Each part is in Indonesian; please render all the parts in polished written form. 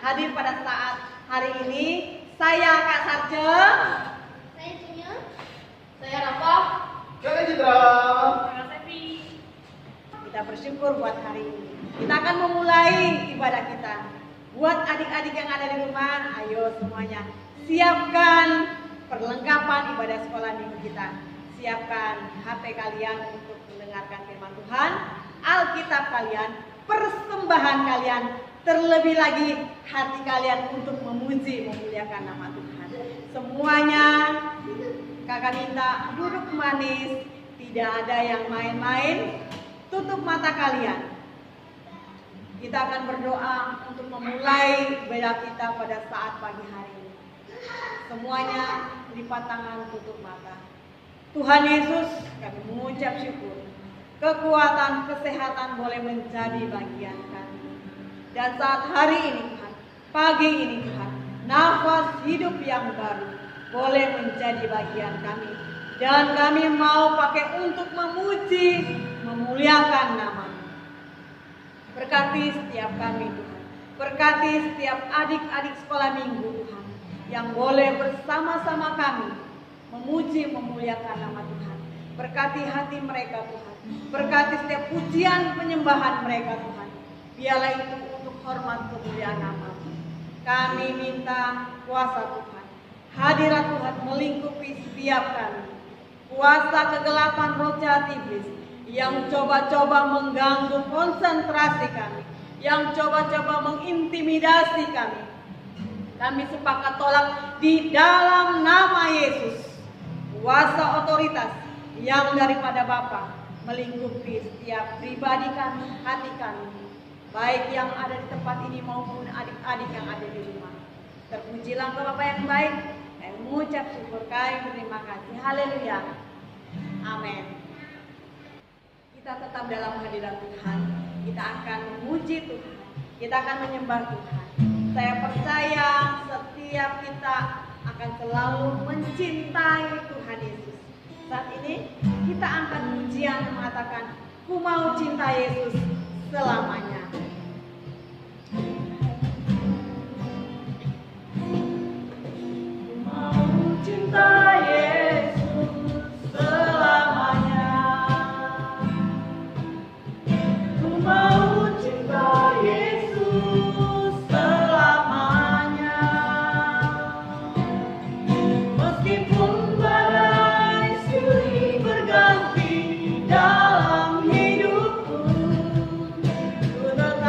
hadir pada saat hari ini. Saya Kak Sarce. Saya Junior. Saya Rafa. Saya Citra. Saya Sevi. Kita bersyukur buat hari ini. Kita akan memulai ibadah kita. Buat adik-adik yang ada di rumah, ayo semuanya siapkan perlengkapan ibadah sekolah minggu kita. Siapkan HP kalian untuk mendengarkan firman Tuhan, Alkitab kalian, persembahan kalian, terlebih lagi hati kalian untuk memuji, memuliakan nama Tuhan. Semuanya kakak minta duduk manis, tidak ada yang main-main. Tutup mata kalian. Kita akan berdoa untuk memulai ibadah kita pada saat pagi hari ini. Semuanya lipat tangan, tutup mata. Tuhan Yesus, kami mengucap syukur. Kekuatan, kesehatan boleh menjadi bagian kami. Dan saat hari ini Tuhan, pagi ini Tuhan, nafas hidup yang baru boleh menjadi bagian kami. Dan kami mau pakai untuk memuji, memuliakan nama-Mu. Berkati setiap kami Tuhan. Berkati setiap adik-adik sekolah minggu Tuhan, yang boleh bersama-sama kami memuji, memuliakan nama Tuhan. Berkati hati mereka Tuhan. Berkati setiap pujian penyembahan mereka Tuhan. Biarlah itu untuk hormat kemuliaan nama-Mu. Kami minta kuasa Tuhan, hadirat Tuhan melingkupi setiap kami. Kuasa kegelapan roh jahat iblis yang coba-coba mengganggu konsentrasi kami, yang coba-coba mengintimidasi kami. Kami sepakat tolak di dalam nama Yesus. Kuasa otoritas yang daripada Bapa melingkupi setiap pribadi kami, hati kami, baik yang ada di tempat ini maupun adik-adik yang ada di rumah. Terpujilah Bapa yang baik. Kami mengucap syukur, kami berterima kasih. Haleluya. Amin. Kita tetap dalam hadirat Tuhan. Kita akan memuji Tuhan. Kita akan menyembah Tuhan. Saya percaya setiap kita akan selalu mencintai Tuhan Yesus. Saat ini kita angkat pujian mengatakan, ku mau cinta Yesus selamanya. Ku mau cinta Yesus selamanya. Ku mau cinta Yesus selamanya. Meskipun badai silih berganti dalam hidupku, ku tetap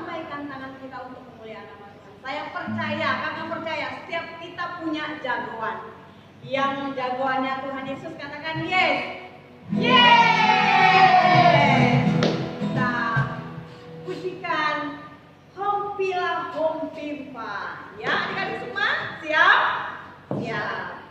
lambaikan tangan kita untuk kemuliaan nama Tuhan. Saya percaya, kakak percaya, setiap kita punya jagoan. Yang jagoannya Tuhan Yesus, katakan yes. Yes. Kita pujikan Home Villa Home Pimpa. Ya, adik-adik semua siap? Siap.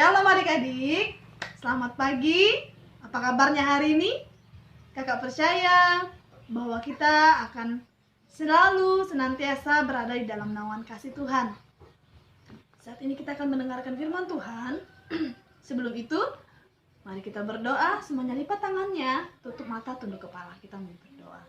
Shalom adik-adik, selamat pagi. Apa kabarnya hari ini? Kakak percaya bahwa kita akan selalu senantiasa berada di dalam naungan kasih Tuhan. Saat ini kita akan mendengarkan firman Tuhan. Sebelum itu, mari kita berdoa. Semuanya lipat tangannya, tutup mata, tunduk kepala. Kita mau berdoa.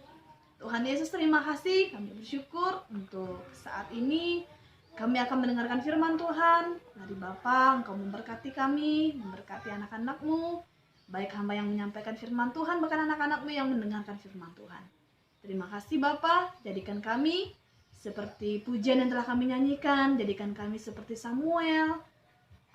Tuhan Yesus, terima kasih. Kami bersyukur untuk saat ini kami akan mendengarkan firman Tuhan. Mari Bapa, Engkau memberkati kami, memberkati anak-anak-Mu, baik hamba yang menyampaikan firman Tuhan, bahkan anak-anak-Mu yang mendengarkan firman Tuhan. Terima kasih Bapa, jadikan kami seperti pujian yang telah kami nyanyikan, jadikan kami seperti Samuel,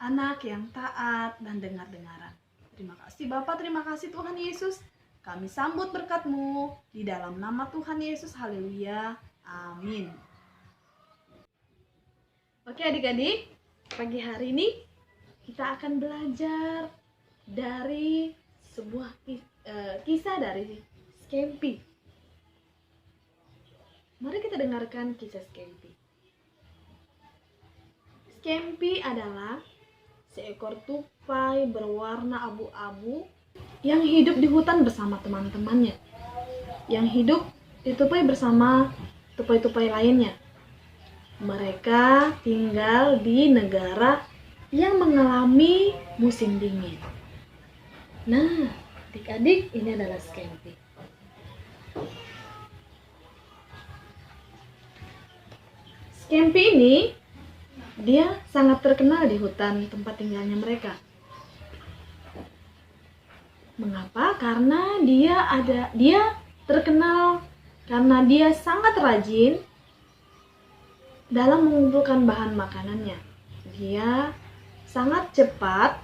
anak yang taat dan dengar-dengaran. Terima kasih Bapa, terima kasih Tuhan Yesus. Kami sambut berkat-Mu di dalam nama Tuhan Yesus. Haleluya. Amin. Oke adik-adik, pagi hari ini kita akan belajar dari sebuah kisah dari Skempi. Mari kita dengarkan kisah Skempi. Skempi adalah seekor tupai berwarna abu-abu yang hidup di hutan bersama teman-temannya. Yang hidup di tupai bersama tupai-tupai lainnya. Mereka tinggal di negara yang mengalami musim dingin. Nah, adik-adik, ini adalah Skempi. Skempi ini dia sangat terkenal di hutan tempat tinggalnya mereka. Mengapa? Karena dia terkenal karena dia sangat rajin dalam mengumpulkan bahan makanannya. Dia sangat cepat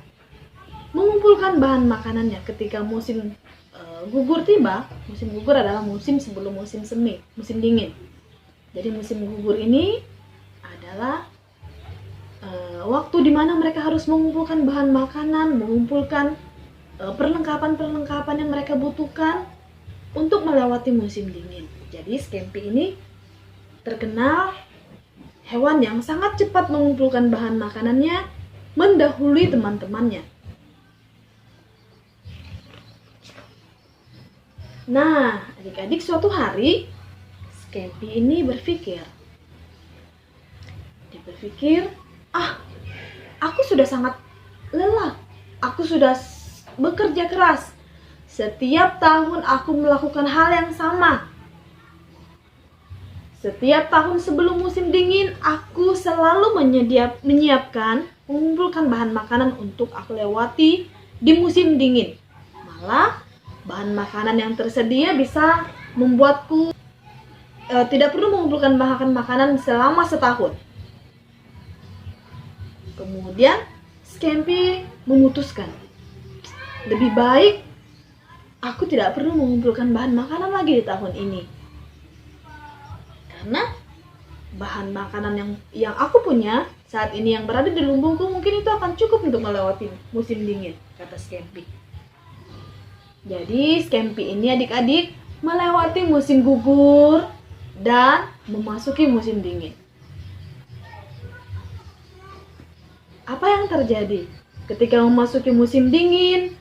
mengumpulkan bahan makanannya ketika musim gugur tiba. Musim gugur adalah musim sebelum musim semi, musim dingin. Jadi musim gugur ini adalah waktu di mana mereka harus mengumpulkan bahan makanan, mengumpulkan perlengkapan-perlengkapan yang mereka butuhkan untuk melewati musim dingin. Jadi Skempi ini terkenal hewan yang sangat cepat mengumpulkan bahan makanannya, mendahului teman-temannya. Nah, adik-adik, suatu hari Skempi ini berpikir. Dia berpikir, aku sudah sangat lelah. Aku sudah bekerja keras. Setiap tahun aku melakukan hal yang sama. Setiap tahun sebelum musim dingin, aku selalu menyiapkan, mengumpulkan bahan makanan untuk aku lewati di musim dingin. Malah, bahan makanan yang tersedia bisa membuatku tidak perlu mengumpulkan bahan makanan selama setahun. Kemudian, Skempi memutuskan, lebih baik aku tidak perlu mengumpulkan bahan makanan lagi di tahun ini. Karena bahan makanan yang aku punya saat ini yang berada di lumbungku mungkin itu akan cukup untuk melewati musim dingin, kata Skempi. Jadi Skempi ini adik-adik melewati musim gugur dan memasuki musim dingin. Apa yang terjadi? Ketika memasuki musim dingin,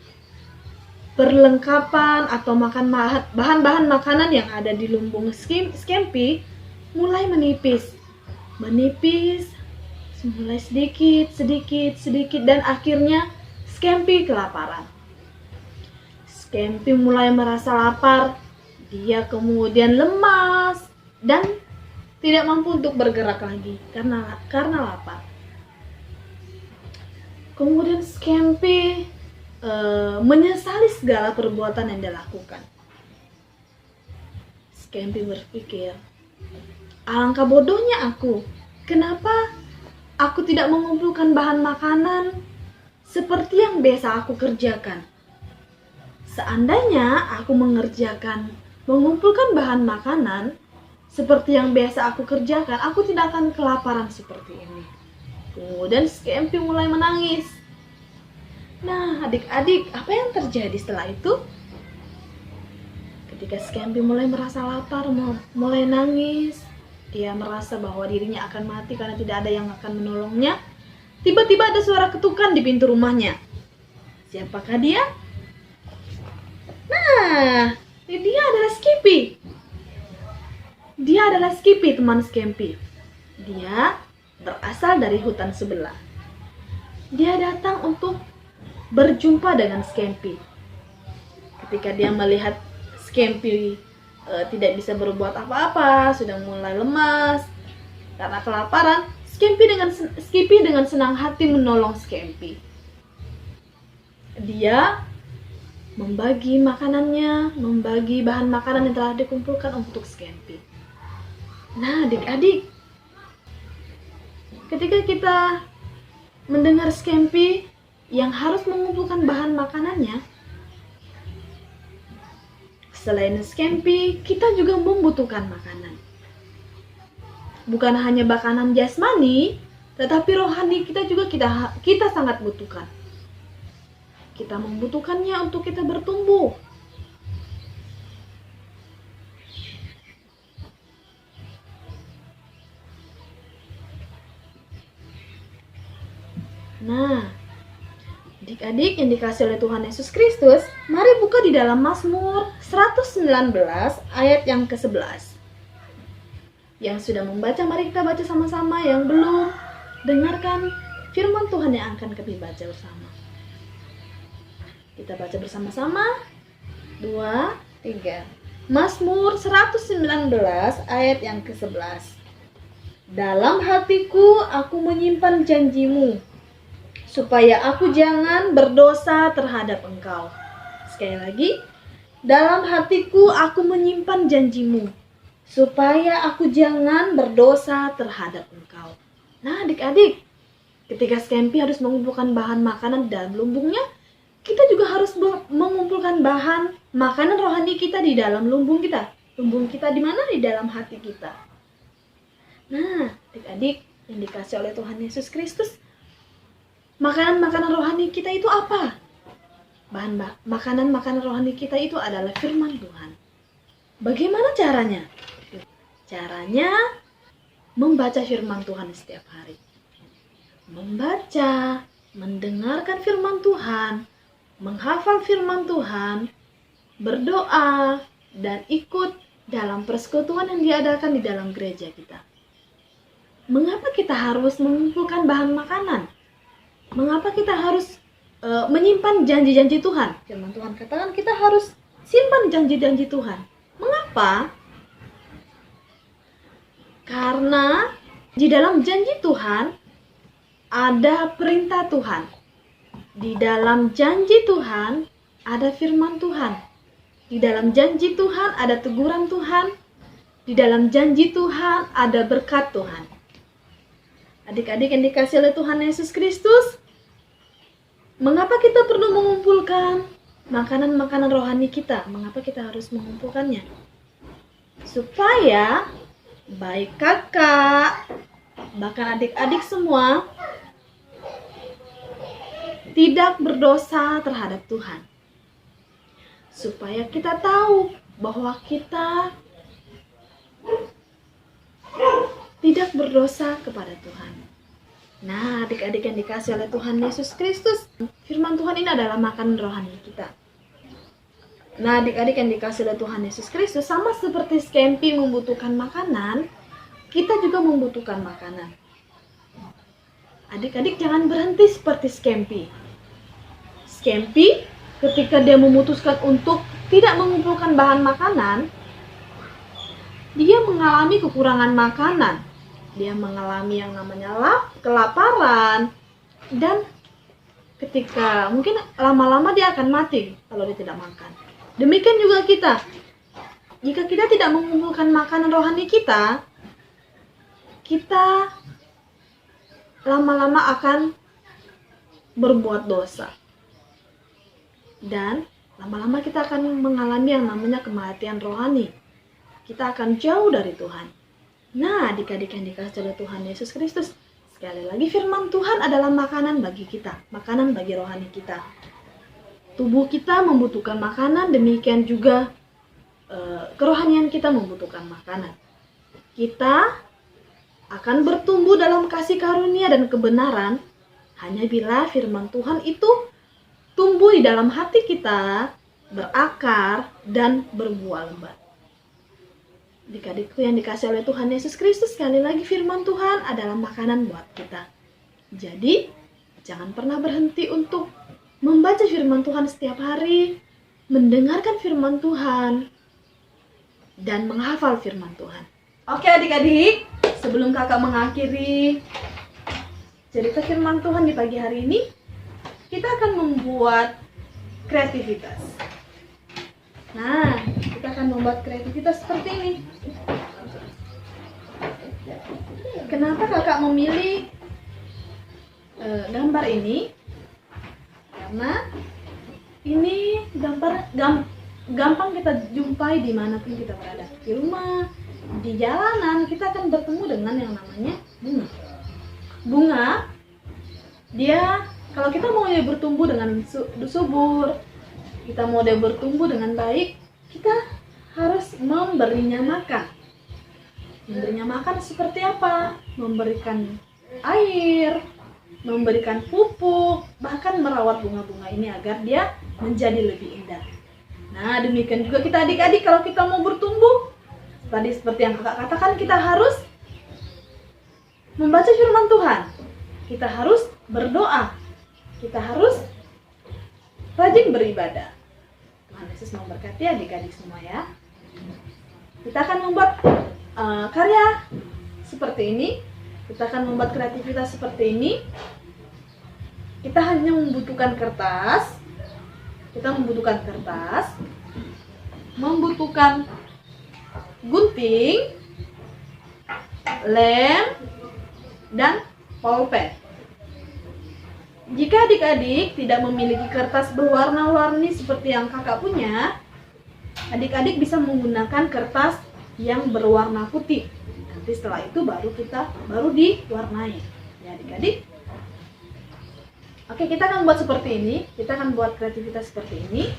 perlengkapan atau bahan-bahan makanan yang ada di lumbung Skempi mulai menipis, mulai sedikit, dan akhirnya Skempi kelaparan. Skempi mulai merasa lapar, dia kemudian lemas dan tidak mampu untuk bergerak lagi karena lapar. Kemudian Skempi menyesali segala perbuatan yang dia lakukan. Skempi berpikir, alangkah bodohnya aku. Kenapa aku tidak mengumpulkan bahan makanan seperti yang biasa aku kerjakan? Seandainya aku mengumpulkan bahan makanan seperti yang biasa aku kerjakan, aku tidak akan kelaparan seperti ini. Kemudian Skempi mulai menangis. Nah, adik-adik, apa yang terjadi setelah itu? Ketika Skempi mulai merasa lapar, mulai nangis, dia merasa bahwa dirinya akan mati karena tidak ada yang akan menolongnya. tiba-tiba ada suara ketukan di pintu rumahnya. Siapakah dia? Nah, dia adalah Skippy. Dia adalah Skippy, teman Skippy. Dia berasal dari hutan sebelah. Dia datang untuk berjumpa dengan Skippy. Ketika dia melihat Skippy tidak bisa berbuat apa-apa, sudah mulai lemas karena kelaparan, Skippy dengan senang hati menolong Skippy. Dia membagi makanannya, membagi bahan makanan yang telah dikumpulkan untuk Skippy. Nah, adik-adik, ketika kita mendengar Skippy yang harus mengumpulkan bahan makanannya, selain Skippy, kita juga membutuhkan makanan. Bukan hanya makanan jasmani, tetapi rohani kita juga kita sangat butuhkan. Kita membutuhkannya untuk kita bertumbuh. Nah, adik-adik yang dikasih oleh Tuhan Yesus Kristus, mari buka di dalam Mazmur 119 ayat yang ke-11. Yang sudah membaca, mari kita baca sama-sama. Yang belum, dengarkan firman Tuhan yang akan kami baca bersama. Kita baca bersama-sama. 2, 3. Mazmur 119 ayat yang ke-11. Dalam hatiku aku menyimpan janjimu, supaya aku jangan berdosa terhadap Engkau. Sekali lagi, dalam hatiku aku menyimpan janjimu, supaya aku jangan berdosa terhadap Engkau. Nah, adik-adik, ketika Skippy harus mengumpulkan bahan makanan dalam lumbungnya, kita juga harus mengumpulkan bahan makanan rohani kita di dalam lumbung kita. Lumbung kita di mana? Di dalam hati kita. Nah, adik-adik yang dikasih oleh Tuhan Yesus Kristus, makanan-makanan rohani kita itu apa? Makanan-makanan rohani kita itu adalah firman Tuhan. Bagaimana caranya? Caranya membaca firman Tuhan setiap hari. Membaca, mendengarkan firman Tuhan, menghafal firman Tuhan, berdoa, dan ikut dalam persekutuan yang diadakan di dalam gereja kita. Mengapa kita harus mengumpulkan bahan makanan? Mengapa kita harus menyimpan janji-janji Tuhan? Firman Tuhan katakan kita harus simpan janji-janji Tuhan. Mengapa? Karena di dalam janji Tuhan ada perintah Tuhan. Di dalam janji Tuhan ada firman Tuhan. Di dalam janji Tuhan ada teguran Tuhan. Di dalam janji Tuhan ada berkat Tuhan. Adik-adik yang dikasih oleh Tuhan Yesus Kristus, mengapa kita perlu mengumpulkan makanan-makanan rohani kita? Mengapa kita harus mengumpulkannya? Supaya baik kakak, bahkan adik-adik semua tidak berdosa terhadap Tuhan. Supaya kita tahu bahwa kita tidak berdosa kepada Tuhan. Nah, adik-adik yang dikasih oleh Tuhan Yesus Kristus, firman Tuhan ini adalah makanan rohani kita. Nah, adik-adik yang dikasih oleh Tuhan Yesus Kristus, sama seperti Skippy membutuhkan makanan, kita juga membutuhkan makanan. Adik-adik jangan berhenti seperti Skippy. Skippy ketika dia memutuskan untuk tidak mengumpulkan bahan makanan, dia mengalami kekurangan makanan. Dia mengalami yang namanya kelaparan, dan ketika mungkin lama-lama dia akan mati kalau dia tidak makan. Demikian juga kita. Jika kita tidak mengumpulkan makanan rohani kita, kita lama-lama akan berbuat dosa. Dan lama-lama kita akan mengalami yang namanya kematian rohani. Kita akan jauh dari Tuhan. Nah, adik-adik yang dikasih oleh Tuhan Yesus Kristus, sekali lagi firman Tuhan adalah makanan bagi kita, makanan bagi rohani kita. Tubuh kita membutuhkan makanan, demikian juga kerohanian kita membutuhkan makanan. Kita akan bertumbuh dalam kasih karunia dan kebenaran hanya bila firman Tuhan itu tumbuh di dalam hati kita, berakar, dan berbuah lebat. Adik-adikku yang dikasihi oleh Tuhan Yesus Kristus, sekali lagi firman Tuhan adalah makanan buat kita. Jadi, jangan pernah berhenti untuk membaca firman Tuhan setiap hari, mendengarkan firman Tuhan, dan menghafal firman Tuhan. Oke adik-adik, sebelum kakak mengakhiri cerita firman Tuhan di pagi hari ini, kita akan membuat kreativitas. Nah, kita akan membuat kreativitas seperti ini. Kenapa kakak memilih gambar ini? Karena ini gambar gampang kita jumpai dimanapun kita berada. Di rumah, di jalanan, kita akan bertemu dengan yang namanya bunga. Bunga, dia kalau kita mau dia bertumbuh dengan subur, kita mau dia bertumbuh dengan baik, kita harus memberinya makan. Memberinya makan seperti apa? Memberikan air, memberikan pupuk, bahkan merawat bunga-bunga ini agar dia menjadi lebih indah. Nah, demikian juga kita adik-adik, kalau kita mau bertumbuh, tadi seperti yang kakak katakan, kita harus membaca firman Tuhan, kita harus berdoa, kita harus rajin beribadah. Tuhan Yesus memberkati adik-adik semua ya. Kita akan membuat karya seperti ini, kita akan membuat kreativitas seperti ini. Kita hanya membutuhkan kertas, membutuhkan gunting, lem, dan pulpen. Jika adik-adik tidak memiliki kertas berwarna-warni seperti yang kakak punya, adik-adik bisa menggunakan kertas yang berwarna putih. Nanti setelah itu baru diwarnai. Ya adik-adik. Oke, kita akan buat seperti ini. Kita akan buat kreativitas seperti ini.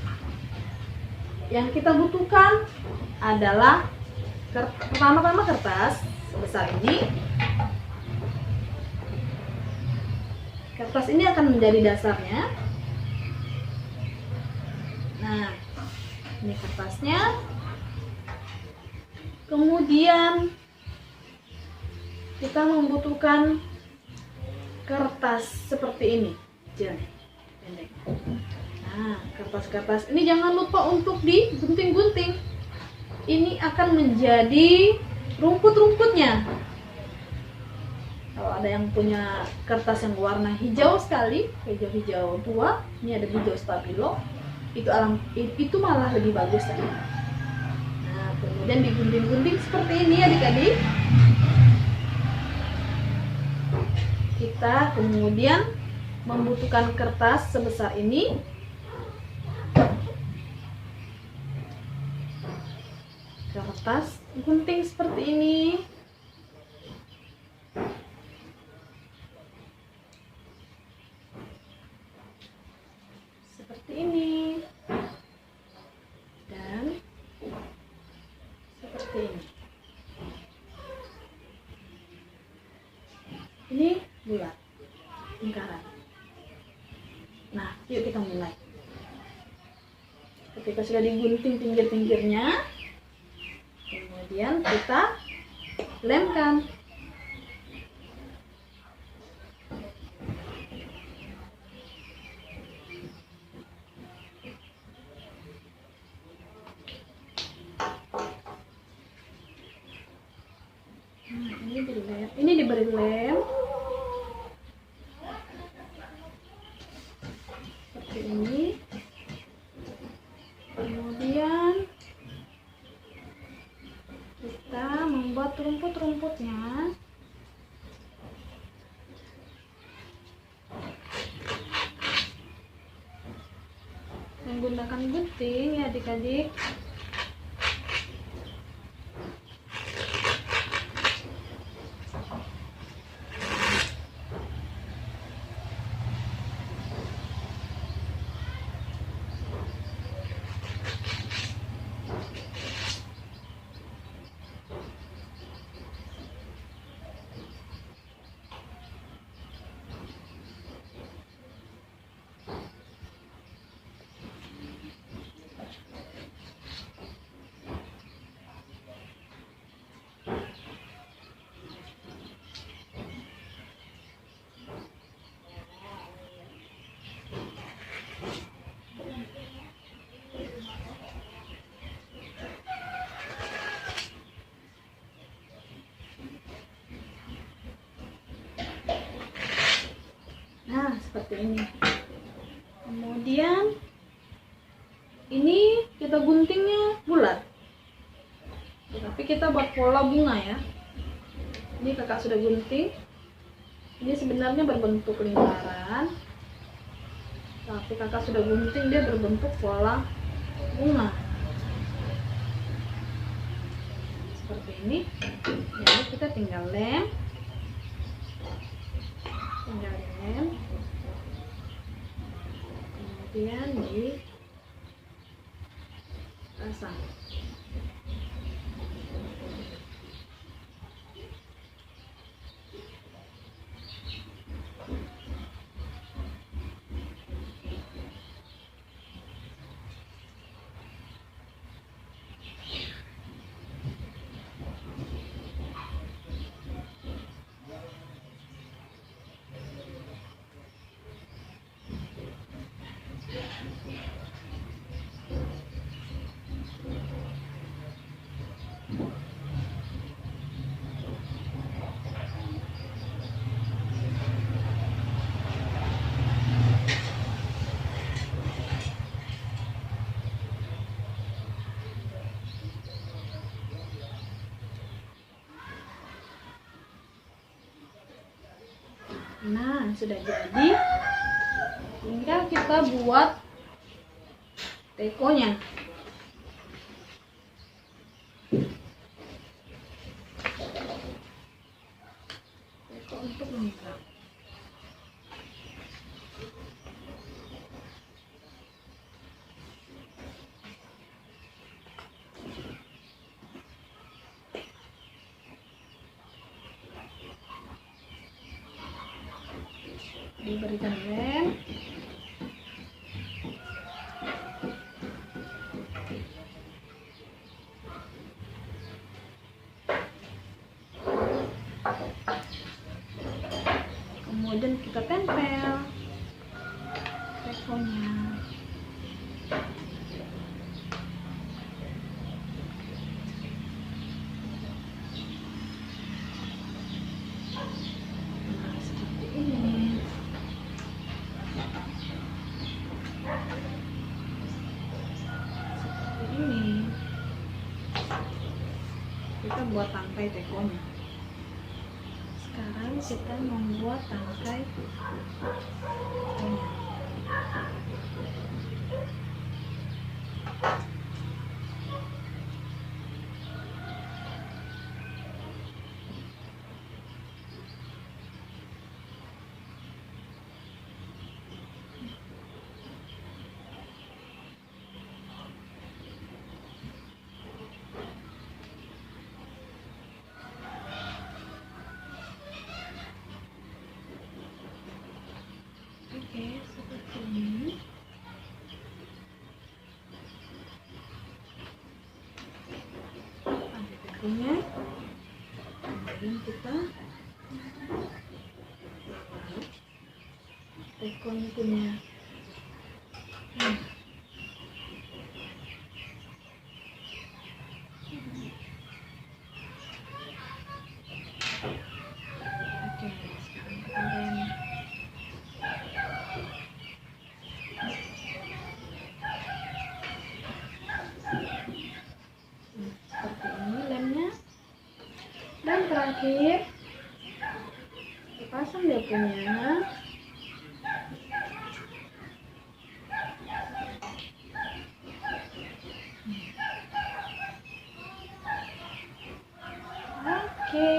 Yang kita butuhkan adalah pertama-tama kertas sebesar ini. Kertas ini akan menjadi dasarnya. Nah, ini kertasnya. Kemudian kita membutuhkan kertas seperti ini, pendek. Nah, kertas-kertas ini jangan lupa untuk digunting-gunting. Ini akan menjadi rumput-rumputnya. Kalau ada yang punya kertas yang warna hijau sekali, hijau-hijau tua, ini ada hijau stabilo, itu malah lebih bagus tadi. Nah, kemudian digunting-gunting seperti ini adik-adik. Kita kemudian membutuhkan kertas sebesar ini. Kertas gunting seperti ini. Seperti ini. Dan seperti ini. Ini bulat, lingkaran. Nah, yuk kita mulai. Ketika sudah digunting pinggir-pinggirnya, kemudian kita lemkan. Nah, ini diberi lem. Seperti ini. Kemudian kita membuat rumput-rumputnya. Menggunakan gunting ya adik-adik. seperti ini. Kemudian ini kita guntingnya bulat, tapi kita buat pola bunga ya. Ini kakak sudah gunting. Ini sebenarnya berbentuk lingkaran, tapi kakak sudah gunting dia berbentuk pola bunga seperti ini. Jadi kita tinggal lem, kemudian dipasang. Nah, sudah jadi. Tinggal kita buat tekonya. Teko untuk mengikat. Diberikan lem. Kemudian kita tempel tekonya. Nah, seperti ini. Kita buat tangkai tekonya. Sekarang kita membuat tangkai tekonya. Oke, seperti ini. Ada tekonya. Kemudian kita tekonya punya. Oke, sekarang kita lem. Seperti ini lemnya. Dan terakhir dipasang dia punya. Oke,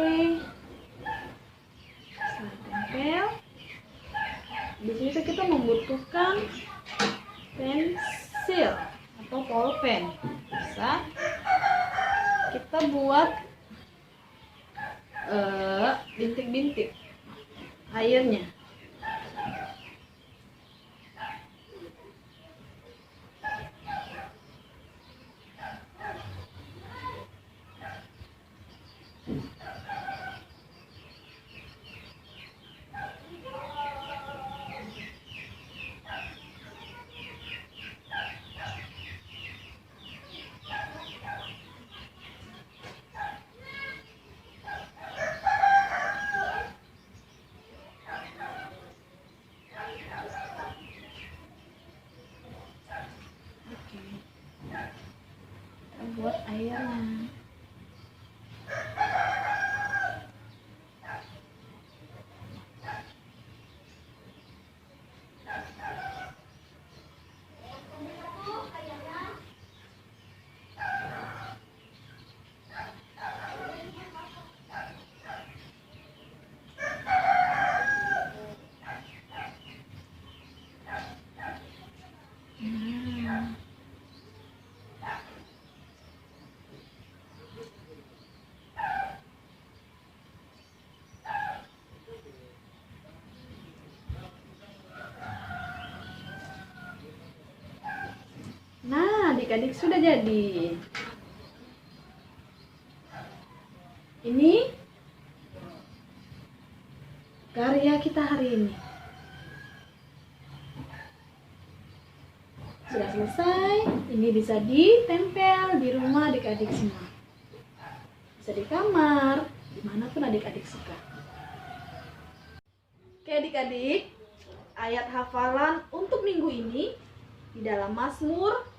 setelah tempel, di sini kita membutuhkan pensil atau pulpen. Bisa kita buat bintik-bintik airnya. adik-adik sudah jadi. Ini karya kita hari ini. Sudah selesai, ini bisa ditempel di rumah adik-adik semua. Bisa di kamar, dimanapun adik-adik suka. Oke adik-adik, ayat hafalan untuk minggu ini di dalam Mazmur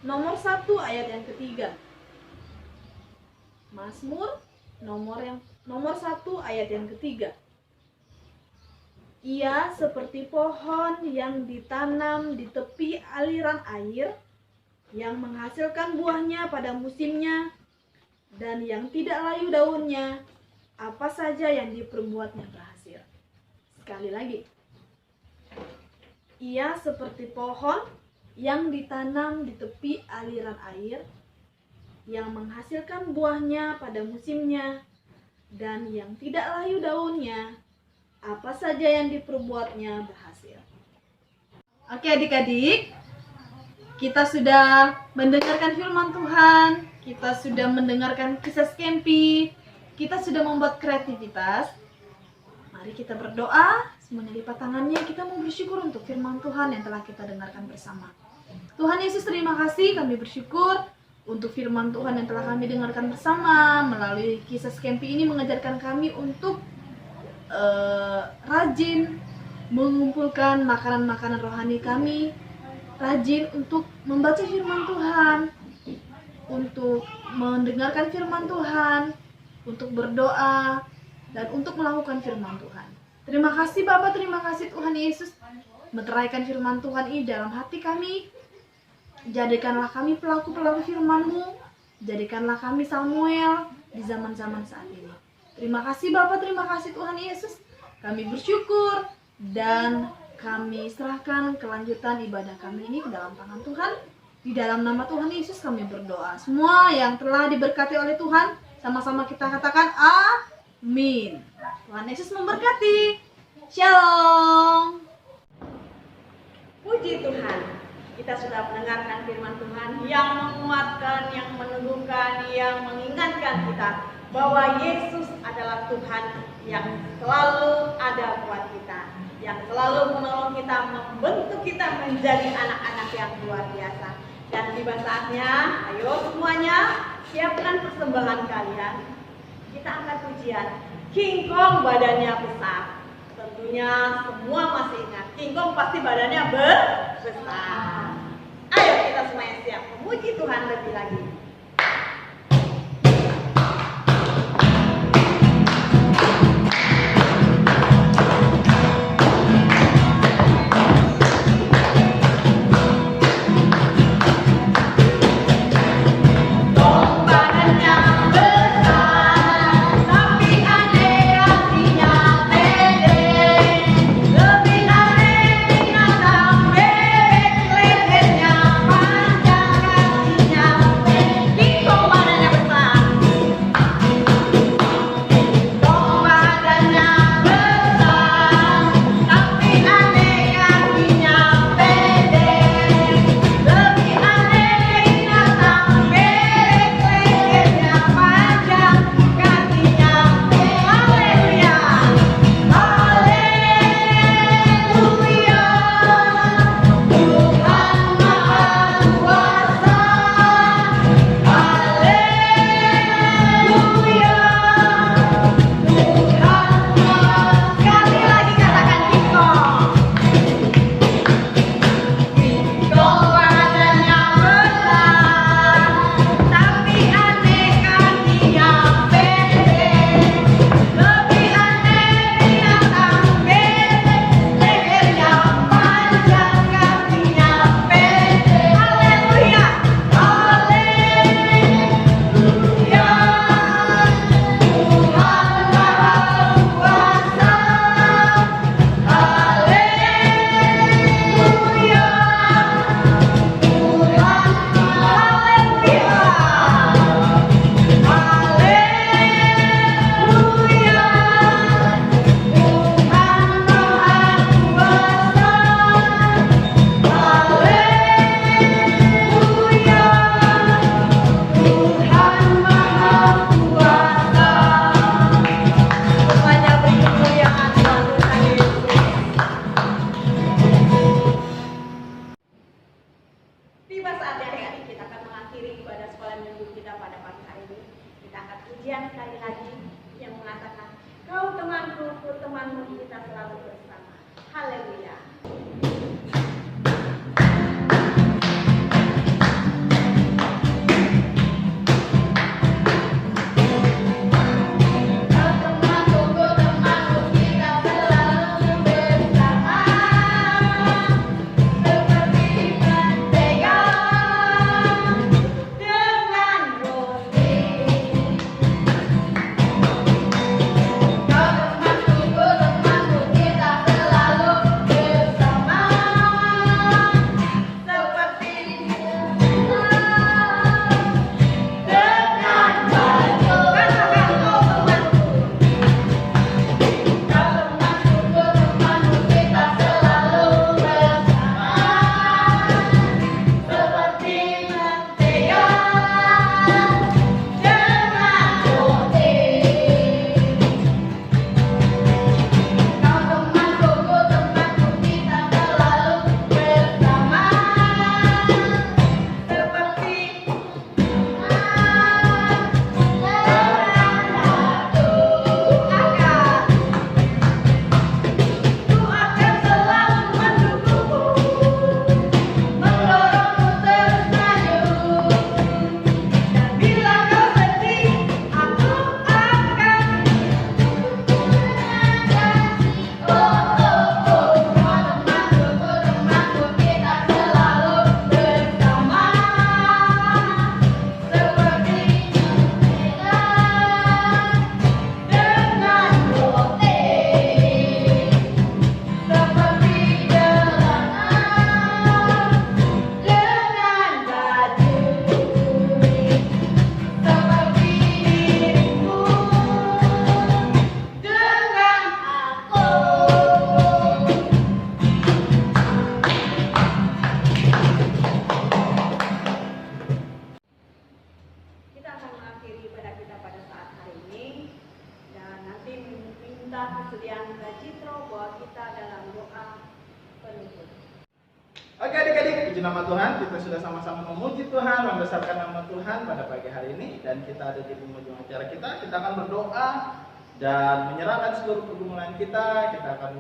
nomor 1 ayat yang ketiga. Mazmur nomor 1 ayat yang ketiga. Ia seperti pohon yang ditanam di tepi aliran air, yang menghasilkan buahnya pada musimnya, dan yang tidak layu daunnya, apa saja yang diperbuatnya berhasil. Sekali lagi. Ia seperti pohon yang ditanam di tepi aliran air, yang menghasilkan buahnya pada musimnya, dan yang tidak layu daunnya, apa saja yang diperbuatnya berhasil. Oke adik-adik, kita sudah mendengarkan firman Tuhan, kita sudah mendengarkan kisah Skempi, kita sudah membuat kreativitas. Mari kita berdoa, semuanya lipat tangannya, kita mau bersyukur untuk firman Tuhan yang telah kita dengarkan bersama. Tuhan Yesus, terima kasih, kami bersyukur untuk firman Tuhan yang telah kami dengarkan bersama. Melalui kisah Skempi ini mengajarkan kami untuk rajin mengumpulkan makanan-makanan rohani kami, rajin untuk membaca firman Tuhan, untuk mendengarkan firman Tuhan, untuk berdoa, dan untuk melakukan firman Tuhan. Terima kasih Bapa, terima kasih Tuhan Yesus, meteraikan firman Tuhan ini dalam hati kami. Jadikanlah kami pelaku-pelaku firman-Mu, jadikanlah kami Samuel di zaman-zaman saat ini. Terima kasih Bapa, terima kasih Tuhan Yesus. Kami bersyukur dan kami serahkan kelanjutan ibadah kami ini ke dalam tangan Tuhan. Di dalam nama Tuhan Yesus kami berdoa. Semua yang telah diberkati oleh Tuhan, sama-sama kita katakan amin. Tuhan Yesus memberkati. Shalom. Puji Tuhan, kita sudah mendengarkan firman Tuhan yang menguatkan, yang meneguhkan, yang mengingatkan kita bahwa Yesus adalah Tuhan yang selalu ada buat kita, yang selalu menolong kita, membentuk kita menjadi anak-anak yang luar biasa. Dan tiba saatnya, ayo semuanya siapkan persembahan kalian. Kita angkat pujian. King Kong badannya besar. Tentunya semua masih ingat, King Kong pasti badannya besar. Ayo kita semuanya siap memuji Tuhan lebih lagi. Lehernya panjang, kakinya minta kesediaan Kak Citro bahwa kita dalam doa penutup. Oke adik-adik, puji nama Tuhan, kita sudah sama-sama memuji Tuhan, membesarkan nama Tuhan pada pagi hari ini. Dan kita ada di penghujung acara kita akan berdoa dan menyerahkan seluruh pergumulan kita. Kita akan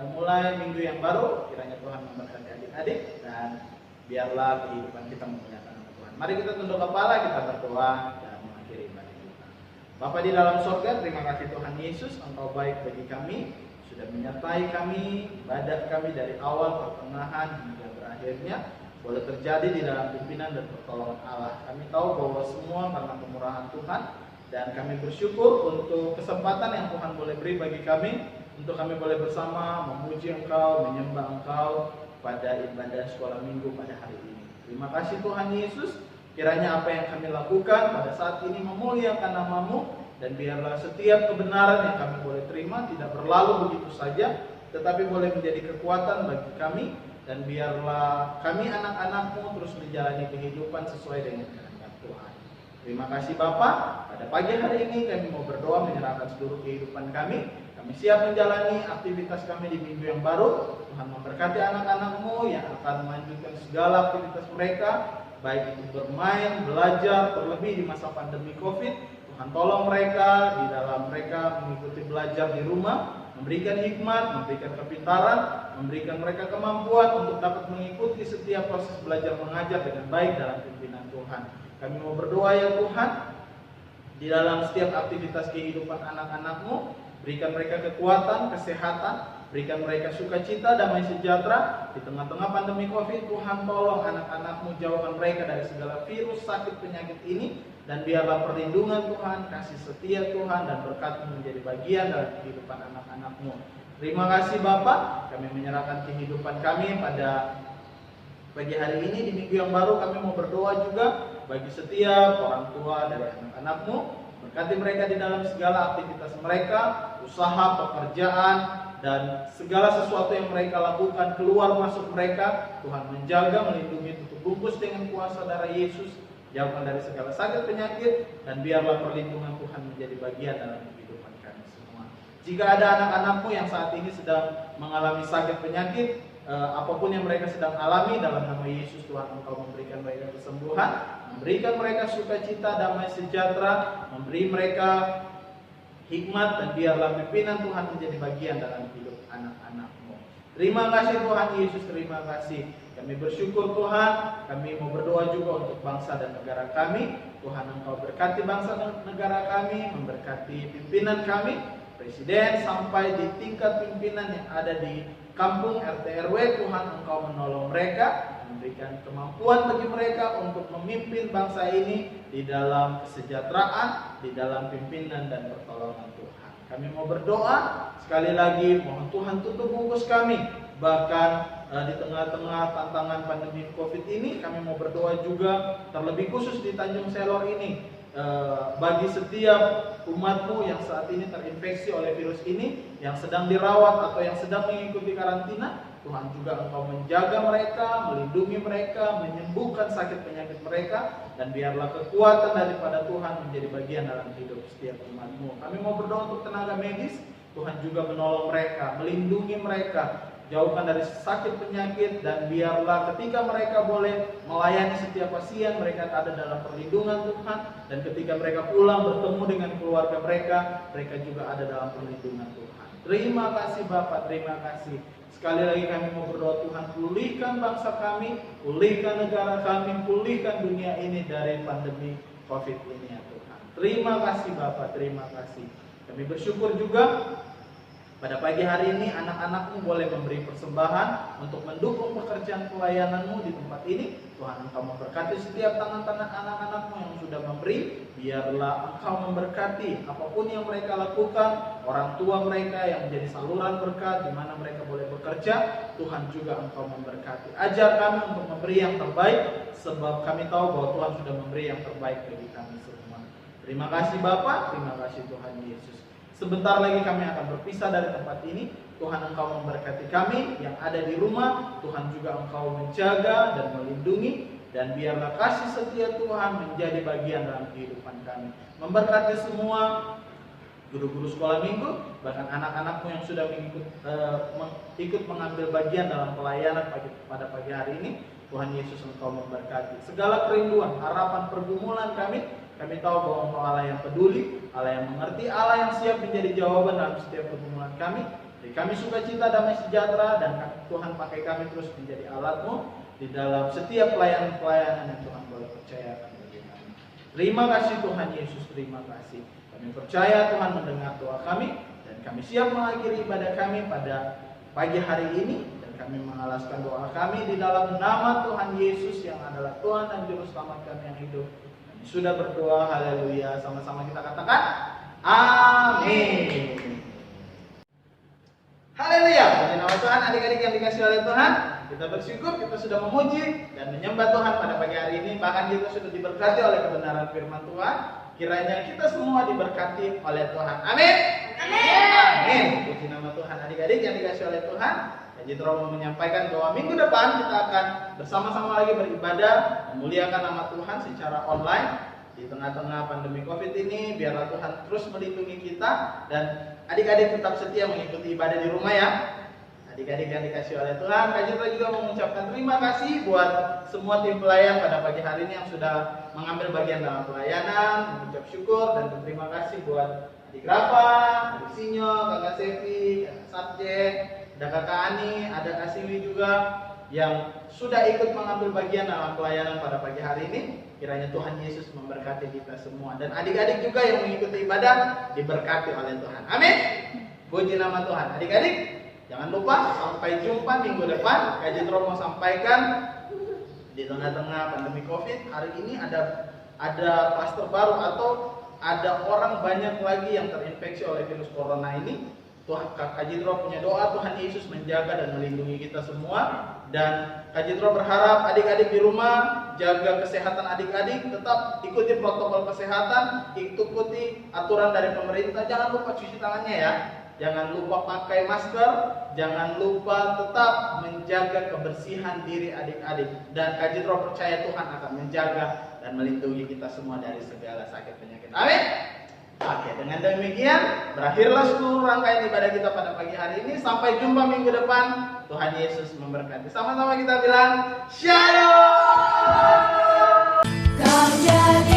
memulai minggu yang baru. Kiranya Tuhan memberkati adik-adik dan biarlah kehidupan kita memuliakan nama Tuhan. Mari kita tunduk kepala, kita berdoa dan mengakhiri ibadah kita. Bapa di dalam surga, terima kasih Tuhan Yesus, Engkau baik bagi kami, sudah menyertai kami, ibadah kami dari awal, pertengahan hingga akhirnya boleh terjadi di dalam pimpinan dan pertolongan Allah. Kami tahu bahwa semua karena kemurahan Tuhan, dan kami bersyukur untuk kesempatan yang Tuhan boleh beri bagi kami untuk kami boleh bersama memuji Engkau, menyembah Engkau pada ibadah sekolah minggu pada hari ini. Terima kasih Tuhan Yesus, kiranya apa yang kami lakukan pada saat ini memuliakan nama-Mu, dan biarlah setiap kebenaran yang kami boleh terima tidak berlalu begitu saja, tetapi boleh menjadi kekuatan bagi kami. Dan biarlah kami anak-anak-Mu terus menjalani kehidupan sesuai dengan kehendak Tuhan. Terima kasih Bapa. Pada pagi hari ini kami mau berdoa menyerahkan seluruh kehidupan kami. Kami siap menjalani aktivitas kami di minggu yang baru. Tuhan memberkati anak-anak-Mu yang akan melanjutkan segala aktivitas mereka, baik itu bermain, belajar, terlebih di masa pandemi COVID. Tuhan tolong mereka di dalam mereka mengikuti belajar di rumah, memberikan hikmat, memberikan kepintaran, memberikan mereka kemampuan untuk dapat mengikuti setiap proses belajar mengajar dengan baik dalam pimpinan Tuhan. Kami mau berdoa ya Tuhan, di dalam setiap aktivitas kehidupan anak-anak-Mu, berikan mereka kekuatan, kesehatan, berikan mereka sukacita, damai sejahtera. Di tengah-tengah pandemi COVID, Tuhan tolong anak-anak-Mu, jauhkan mereka dari segala virus, sakit, penyakit ini. Dan biarlah perlindungan Tuhan, kasih setia Tuhan, dan berkat-Mu menjadi bagian dalam kehidupan anak-anak-Mu. Terima kasih Bapak, kami menyerahkan kehidupan kami pada pagi hari ini. Di minggu yang baru kami mau berdoa juga bagi setiap orang tua dari anak-anak-Mu. Berkati mereka di dalam segala aktivitas mereka, usaha, pekerjaan, dan segala sesuatu yang mereka lakukan, keluar masuk mereka. Tuhan menjaga, melindungi, tutup bungkus dengan kuasa darah Yesus. Jauhkan dari segala sakit penyakit, dan biarlah perlindungan Tuhan menjadi bagian dalam kehidupan kami semua. Jika ada anak-anak-Mu yang saat ini sedang mengalami sakit penyakit, apapun yang mereka sedang alami, dalam nama Yesus Tuhan Engkau memberikan mereka kesembuhan, memberikan mereka sukacita, damai sejahtera, memberi mereka hikmat, dan biarlah pimpinan Tuhan menjadi bagian dalam hidup anak-anak-Mu. Terima kasih Tuhan Yesus, terima kasih. Kami bersyukur Tuhan, kami mau berdoa juga untuk bangsa dan negara kami. Tuhan Engkau berkati bangsa dan negara kami, memberkati pimpinan kami, presiden sampai di tingkat pimpinan yang ada di kampung RT RW. Tuhan Engkau menolong mereka, memberikan kemampuan bagi mereka untuk memimpin bangsa ini di dalam kesejahteraan, di dalam pimpinan dan pertolongan Tuhan. Kami mau berdoa sekali lagi, mohon Tuhan tutup bungkus kami. Bahkan di tengah-tengah tantangan pandemi COVID ini, kami mau berdoa juga terlebih khusus di Tanjung Selor ini, bagi setiap umat-Mu yang saat ini terinfeksi oleh virus ini, yang sedang dirawat atau yang sedang mengikuti karantina. Tuhan juga Engkau menjaga mereka, melindungi mereka, menyembuhkan sakit penyakit mereka, dan biarlah kekuatan daripada Tuhan menjadi bagian dalam hidup setiap umat-Mu. Kami mau berdoa untuk tenaga medis, Tuhan juga menolong mereka, melindungi mereka, jauhkan dari sakit penyakit, dan biarlah ketika mereka boleh melayani setiap pasien, mereka ada dalam perlindungan Tuhan, dan ketika mereka pulang bertemu dengan keluarga mereka, mereka juga ada dalam perlindungan Tuhan. Terima kasih Bapak, terima kasih. Sekali lagi kami mau berdoa Tuhan, pulihkan bangsa kami, pulihkan negara kami, pulihkan dunia ini dari pandemi COVID ini ya Tuhan. Terima kasih Bapak, terima kasih. Kami bersyukur juga pada pagi hari ini anak-anak-Mu boleh memberi persembahan untuk mendukung pekerjaan pelayanan-Mu di tempat ini. Tuhan Engkau memberkati setiap tangan-tangan anak-anak-Mu yang sudah memberi. Biarlah Engkau memberkati apapun yang mereka lakukan, orang tua mereka yang menjadi saluran berkat di mana mereka boleh bekerja. Tuhan juga Engkau memberkati. Ajar kami untuk memberi yang terbaik, sebab kami tahu bahwa Tuhan sudah memberi yang terbaik bagi kami semua. Terima kasih Bapa, terima kasih Tuhan Yesus. Sebentar lagi kami akan berpisah dari tempat ini. Tuhan Engkau memberkati kami yang ada di rumah. Tuhan juga Engkau menjaga dan melindungi. Dan biarlah kasih setia Tuhan menjadi bagian dalam kehidupan kami. Memberkati semua guru-guru sekolah minggu, bahkan anak-anakmu yang sudah ikut mengambil bagian dalam pelayanan pada pagi hari ini. Tuhan Yesus, Engkau memberkati segala kerinduan, harapan, pergumulan kami tahu bahwa Engkau Allah yang peduli, Allah yang mengerti, Allah yang siap menjadi jawaban dalam setiap pergumulan kami. Jadi kami sukacita, damai sejahtera, dan Tuhan pakai kami terus menjadi alat-Mu di dalam setiap pelayanan-pelayanan yang Tuhan boleh percayakan bagi kami. Terima kasih Tuhan Yesus, terima kasih. Kami percaya Tuhan mendengar doa kami, dan kami siap mengakhiri ibadah kami pada pagi hari ini, dan kami mengalaskan doa kami di dalam nama Tuhan Yesus yang adalah Tuhan dan Juru Selamat kami yang hidup. Kami sudah berdoa, haleluya. Sama-sama kita katakan, amin. Haleluya. Puji nama Tuhan, adik-adik yang dikasihi oleh Tuhan. Kita bersyukur kita sudah memuji dan menyembah Tuhan pada pagi hari ini. Bahkan kita sudah diberkati oleh kebenaran firman Tuhan. Kiranya kita semua diberkati oleh Tuhan. Amin. Amin. Amin. Puji nama Tuhan, adik-adik yang dikasihi oleh Tuhan. Haji Romo menyampaikan bahwa minggu depan kita akan bersama-sama lagi beribadah, memuliakan nama Tuhan secara online di tengah-tengah pandemi COVID ini. Biarlah Tuhan terus melindungi kita, dan adik-adik tetap setia mengikuti ibadah di rumah ya. Adik-adik yang dikasihi oleh Tuhan, Kak Jitra juga mengucapkan terima kasih buat semua tim pelayan pada pagi hari ini yang sudah mengambil bagian dalam pelayanan, mengucap syukur dan berterima kasih buat adik Rafa, adik Sinyo, kakak Sevi, kakak Sabjek, ada kakak Ani, ada Kak Siwi juga yang sudah ikut mengambil bagian dalam pelayanan pada pagi hari ini. Kiranya Tuhan Yesus memberkati kita semua, dan adik-adik juga yang mengikuti ibadah diberkati oleh Tuhan. Amin. Puji nama Tuhan. Adik-adik, jangan lupa sampai jumpa minggu depan. Kak Jitro mau sampaikan di tengah-tengah pandemi COVID hari ini ada klaster baru atau ada orang banyak lagi yang terinfeksi oleh virus corona ini. Tuhan, Kak Jitro punya doa Tuhan Yesus menjaga dan melindungi kita semua. Dan Kak Jitro berharap adik-adik di rumah jaga kesehatan adik-adik, tetap ikuti protokol kesehatan, ikuti aturan dari pemerintah. Jangan lupa cuci tangannya ya. Jangan lupa pakai masker, jangan lupa tetap menjaga kebersihan diri adik-adik. Dan Kak Jitro percaya Tuhan akan menjaga dan melindungi kita semua dari segala sakit penyakit. Amin. Oke, dengan demikian berakhirlah seluruh rangkaian ibadah kita pada pagi hari ini. Sampai jumpa minggu depan. Tuhan Yesus memberkati. Sama-sama kita bilang Shalom. Kau jadi